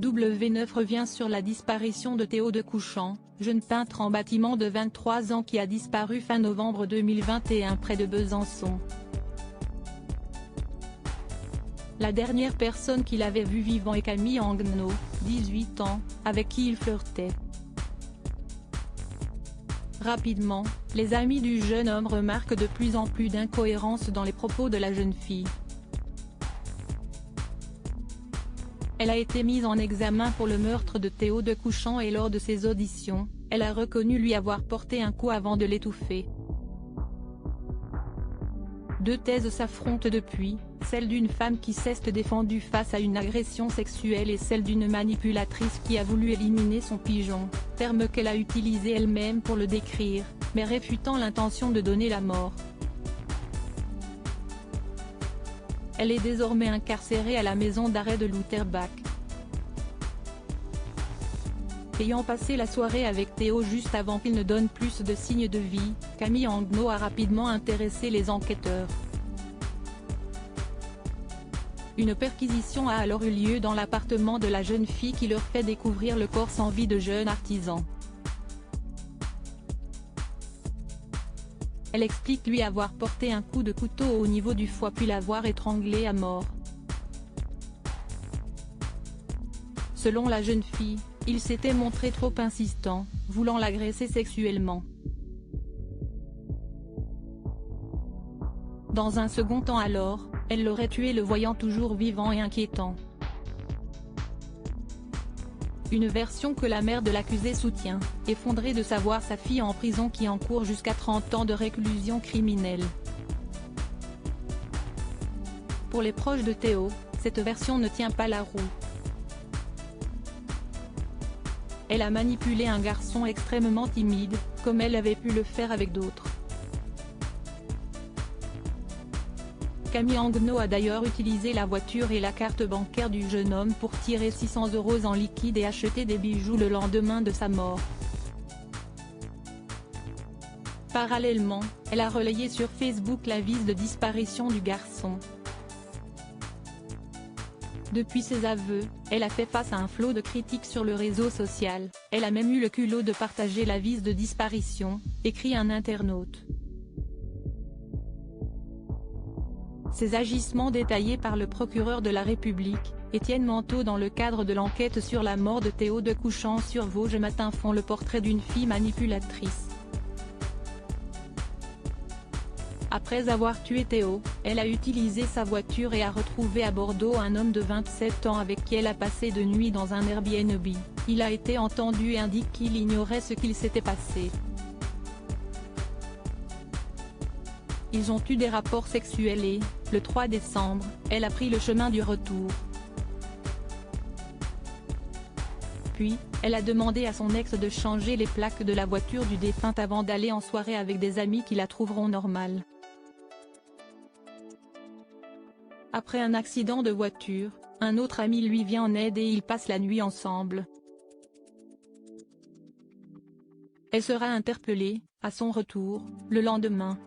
W9 revient sur la disparition de Théo de Couchant, jeune peintre en bâtiment de 23 ans qui a disparu fin novembre 2021 près de Besançon. La dernière personne qu'il avait vue vivant est Camille Anguenot, 18 ans, avec qui il flirtait. Rapidement, les amis du jeune homme remarquent de plus en plus d'incohérences dans les propos de la jeune fille. Elle a été mise en examen pour le meurtre de Théo de Couchant et lors de ses auditions, elle a reconnu lui avoir porté un coup avant de l'étouffer. Deux thèses s'affrontent depuis, celle d'une femme qui s'est défendue face à une agression sexuelle et celle d'une manipulatrice qui a voulu éliminer son pigeon, terme qu'elle a utilisé elle-même pour le décrire, mais réfutant l'intention de donner la mort. Elle est désormais incarcérée à la maison d'arrêt de Louterbach. Ayant passé la soirée avec Théo juste avant qu'il ne donne plus de signes de vie, Camille Anguenot a rapidement intéressé les enquêteurs. Une perquisition a alors eu lieu dans l'appartement de la jeune fille qui leur fait découvrir le corps sans vie de jeune artisan. Elle explique lui avoir porté un coup de couteau au niveau du foie puis l'avoir étranglé à mort. Selon la jeune fille, il s'était montré trop insistant, voulant l'agresser sexuellement. Dans un second temps alors, elle l'aurait tué le voyant toujours vivant et inquiétant. Une version que la mère de l'accusé soutient, effondrée de savoir sa fille en prison qui encourt jusqu'à 30 ans de réclusion criminelle. Pour les proches de Théo, cette version ne tient pas la roue. Elle a manipulé un garçon extrêmement timide, comme elle avait pu le faire avec d'autres. Camille Anguenot a d'ailleurs utilisé la voiture et la carte bancaire du jeune homme pour tirer 600 € en liquide et acheter des bijoux le lendemain de sa mort. Parallèlement, elle a relayé sur Facebook l'avis de disparition du garçon. Depuis ses aveux, elle a fait face à un flot de critiques sur le réseau social, elle a même eu le culot de partager l'avis de disparition, écrit un internaute. Ces agissements détaillés par le procureur de la République, Étienne Manteau dans le cadre de l'enquête sur la mort de Théo de Couchant sur Vosges Matin font le portrait d'une fille manipulatrice. Après avoir tué Théo, elle a utilisé sa voiture et a retrouvé à Bordeaux un homme de 27 ans avec qui elle a passé de nuit dans un Airbnb. Il a été entendu et indique qu'il ignorait ce qu'il s'était passé. Ils ont eu des rapports sexuels et, le 3 décembre, elle a pris le chemin du retour. Puis, elle a demandé à son ex de changer les plaques de la voiture du défunt avant d'aller en soirée avec des amis qui la trouveront normale. Après un accident de voiture, un autre ami lui vient en aide et ils passent la nuit ensemble. Elle sera interpellée, à son retour, le lendemain,